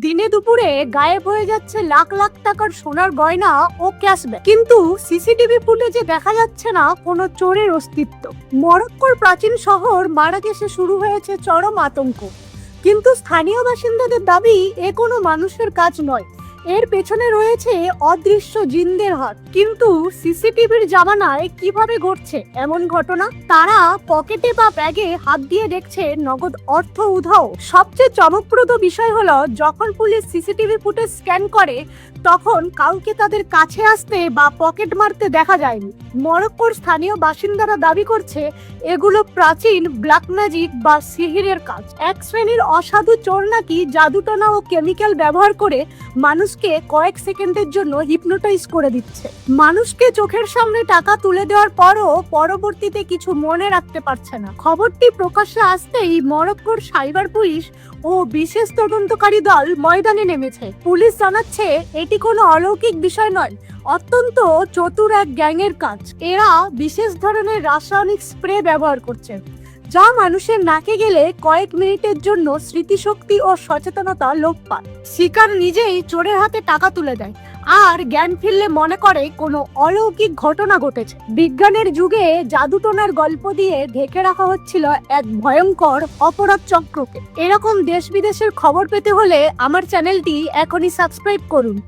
দিনে দুপুরে গায়েব হয়ে যাচ্ছে লাখ লাখ টাকার সোনার গয়না ও ক্যাশব্যাক, কিন্তু সিসিটিভি ফুটেজে দেখা যাচ্ছে না কোনো চোরের অস্তিত্ব। মরক্কোর প্রাচীন শহর মারাকেশে শুরু হয়েছে চরম আতঙ্ক, কিন্তু স্থানীয় বাসিন্দাদের দাবি এ কোনো মানুষের কাজ নয়, এর পেছনে রয়েছে অদৃশ্য জিনদের হাত। কিন্তু সিসিটিভির জামানায় কিভাবে ঘটছে এমন ঘটনা? তারা পকেটে বা ব্যাগে হাত দিয়ে দেখছে নগদ অর্থ উধাও। সবচেয়ে চমকপ্রদ বিষয় হলো, যখন পুলিশ সিসিটিভি ফুটেজ স্ক্যান করে তখন কাউকে তাদের কাছে আসতে বা পকেট মারতে দেখা যায়নি। মরক্কোর স্থানীয় বাসিন্দারা দাবি করছে এগুলো প্রাচীন ব্ল্যাক ম্যাজিক বা সিহিরের কাজ। এক শ্রেণীর অসাধু চোর নাকি জাদুটনা ও কেমিক্যাল ব্যবহার করে মানুষকে কয়েক সেকেন্ডের জন্য হিপনোটাইজ করে দিচ্ছে। মানুষকে চোখের সামনে টাকা তুলে দেওয়ার পরও পরবর্তীতে কিছু মনে রাখতে পারছে না। খবরটি প্রকাশ্যে আসতেই মরক্কোর সাইবার পুলিশ ও বিশেষ তদন্তকারী দল ময়দানে নেমেছে। পুলিশ জানাচ্ছে এটি কোনো অলৌকিক বিষয় নয়, অত্যন্ত চতুর এক গ্যাংয়ের কাজ। এরা বিশেষ ধরনের রাসায়নিক স্প্রে ব্যবহার করছে, যা মানুষের নাকে গেলে কয়েক মিনিটের জন্য স্মৃতিশক্তি ও সচেতনতা লোপ পায়। শিকার নিজেই চোরের হাতে টাকা তুলে দেয় আর জ্ঞান ফিরলে মনে করে কোনো অলৌকিক ঘটনা ঘটেছে। বিজ্ঞানের যুগে জাদুটোনার গল্প দিয়ে ঢেকে রাখা হচ্ছিল এক ভয়ঙ্কর অপরাধ চক্রকে। এরকম দেশ বিদেশের খবর পেতে হলে আমার চ্যানেলটি এখনই সাবস্ক্রাইব করুন।